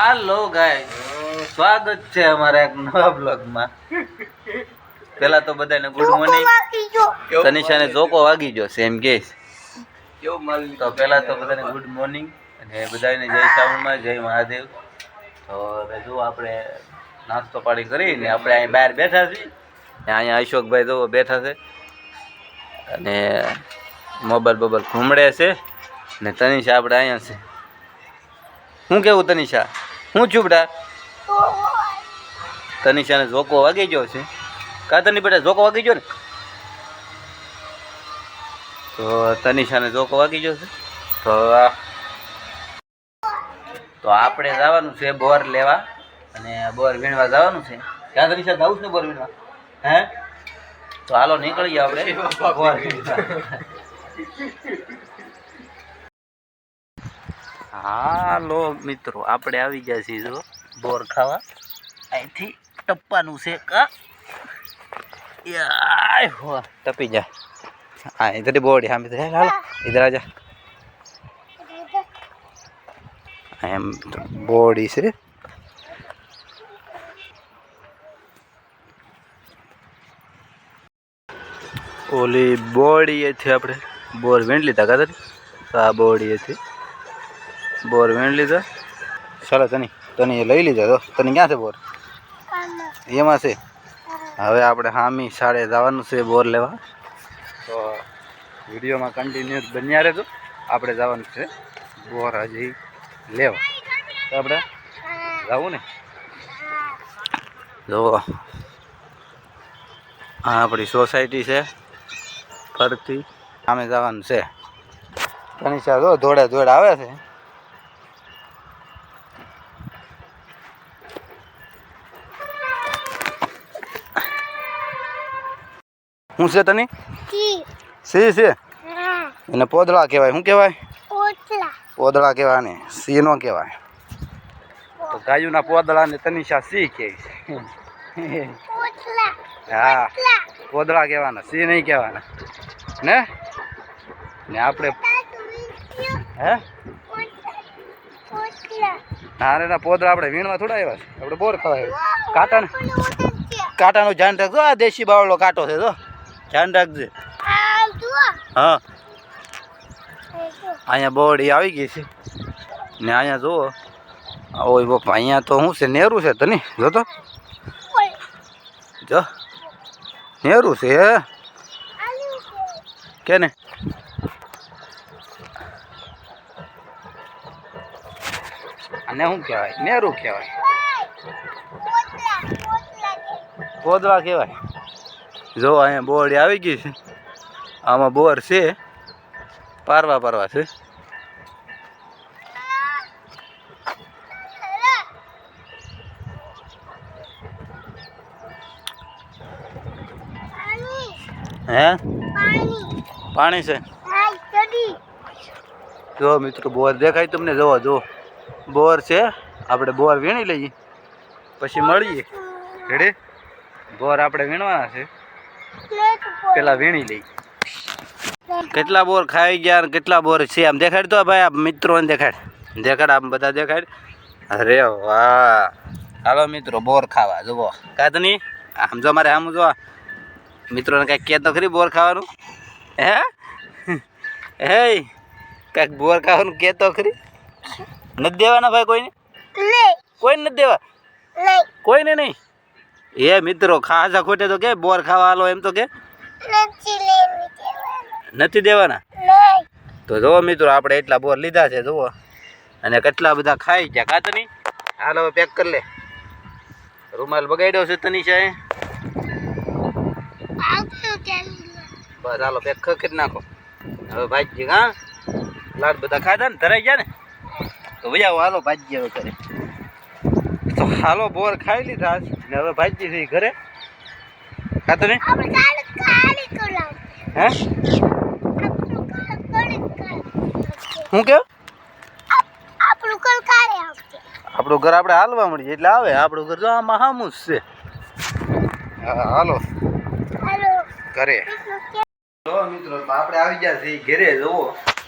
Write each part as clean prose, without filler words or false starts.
હાલો guys, સ્વાગત છે અમારા એક નવા બ્લોગમાં. પેલા તો બધાને ગુડ મોર્નિંગ. તનિષાને જોકો વાગી ગયો છે એમ કે. તો પેલા તો બધાને ગુડ મોર્નિંગ અને બધાને જય શ્યામમાં, જય મહાદેવ. તો હવે જો આપણે નાસ્તો પાણી કરીને આપણે અહીં બહાર બેઠા છીએ. અહીંયા અશોકભાઈ જો બેઠા છે અને મોબાઈલ ઘૂમડે છે ને તનિષા આપણે અહીંયા છે. શું કેવું તનિષા? શું ચૂપડા? તનિષાને જોકો વાગી ગયો છે. કા તની બેટા જોકો વાગી ગયો ને? તો તનિષાને જોકો વાગી ગયો છે. તો આપણે જવાનું છે બોર લેવા અને બોર વીણવા જવાનું છે. ક્યાં તનિષા જવું છે ને બોર વીણવા? હે? તો હાલો નીકળીએ આપણે બોર વીણવા. હાલો મિત્રો, આપણે આવી ગયા છીએ જો બોર ખાવા. અહીંથી ટપ્પાનું છે કા યાય હો ટપી જાય. હા ઇધર બોર્ડ હા મિત્ર હાલો ઇધર આજા. એમ બોડી છે. ઓલી બોડીએથી આપણે બોર વીણ લીધા કાદર. આ બોડીએથી બોર વીણ લીધા. ચાલો તને લઈ લીધા. તો તને ક્યાં છે બોર? એમાં છે. હવે આપણે હામી સાડે જવાનું છે બોર લેવા. તો વિડીયોમાં કન્ટિન્યુઅસ બન્યા રહેજો. આપણે જવાનું છે બોર હજી લેવા. તો આપણે જવું ને. જો આ આપણી સોસાયટી છે ફરતી. સામે જવાનું છે. તનિષા જો દોડે આવે છે. શું છે તની? સી છે એને પોદળા કહેવાય. શું કહેવાય? પોદળા કહેવાય ને સી નો કહેવાય. તો ગાયુંના પોદળા ને તનિષા સી કહે છે. હા પોદળા કહેવાના, સી નહીં કહેવાના ને. ને આપણે હે નારેના પોદળા આપણે વીણવા થોડા આવ્યા છે. આપણે બોર ખાવા કાંટાનું ધ્યાન રાખજો. આ દેશી બાવળો કાંટો છે તો ધ્યાન રાખજે. હા અહીંયા બોડી આવી ગઈ છે ને અહીંયા જુઓ. ઓય બાપા અહીંયા તો શું છે? નેરું છે તને જો તો. જો નેરું છે કે ને. આને શું કહેવાય? નેરું કહેવાય. પોદળા કહેવાય. જો અહીંયા બોડી આવી ગઈ છે. આમાં બોર છે. પારવા છે. હે પાણી છે. જો મિત્રો બોર દેખાય તમને? જોવો જો બોર છે. આપણે બોર વીણી લઈએ પછી મળીએ. રેડી? બોર આપણે વીણવાના છે. પેલા વીણી લઈએ. કેટલા બોર ખાઈ ગયા ને કેટલા બોર છે આમ દેખાડ તો ભાઈ. આ મિત્રોને દેખાડ આમ બધા દેખાડ. અરે વાહ. હાલો મિત્રો બોર ખાવા. જુઓ કાતની આમ જો મારે આમ જો મિત્રોને કાંઈક કહેતો ખરી બોર ખાવાનું? હે હે કાંઈક બોર ખાવાનું કહેતો ખરી? નથી દેવાના ભાઈ કોઈને? કોઈને નથી દેવા? કોઈને નહીં. એ મિત્રો ખાસા ખોટે તો કે બોર ખાવા હાલો એમ તો કે નથી દેવાના. તો જુઓ મિત્રો આપણે એટલા બોર લીધા છે જુઓ. અને કેટલા બધા ખાઈ ગયા કાતની. હાલ હવે પેક કરી લે. રૂમાલ બગાડ્યો છે તનિષાએ. બસ હાલો પેક કરી નાખો. હવે ભાજી હા લાડ બધા ખાધા ને ધરાઈ ગયા ને તો ભાઈ હાલો ભાજી હવે કરે. તો હાલો બોર ખાઈ લીધા ને હવે ભાજી છે ઘરે. ખાતો ને હે શું કે આપણું ઘર આપણે હાલવા મળીએ એટલે આવે. આપણું ઘર જો આમાં હામું છે. હાલો ઘરે. જો મિત્રો આપણે આવી ગયા છીએ ઘરે. જુઓ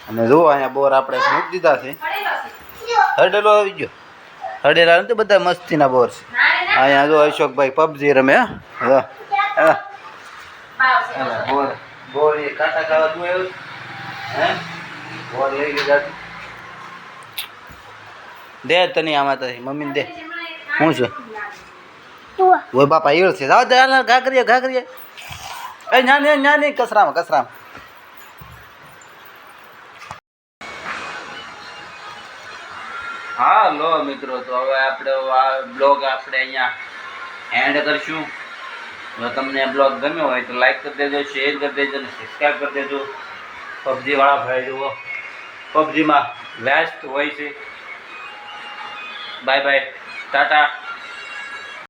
અને જુઓ અહીંયા બોર આપણે મૂકી દીધા છે. હરડેલો આવી ગયો. હડેલા નથી બધા મસ્તીના બોર છે. અહીંયા જો અશોકભાઈ પબજી રમે. હા બોર બોર એ કાંટા ખાવા તું આવ્યું હે બોર લઈ લીધા દે તને આમાં તારી મમ્મીને દે. શું છે ઓય બાપા ઈળ છે. જાવ દે ઘા કરીએ એ ન્યા નહીં કચરામાં. હા લો મિત્રો, તો હવે આપણે આ બ્લોગ આપણે અહીંયા એન્ડ કરશું. જો તમને બ્લોગ ગમ્યો હોય તો લાઈક કરી દેજો, શેર કરી દેજો અને સબસ્ક્રાઈબ કરી દેજો. પબજી વાળા ભાઈ જુઓ પબજીમાં બેસ્ટ હોય છે. Bye bye, Tata.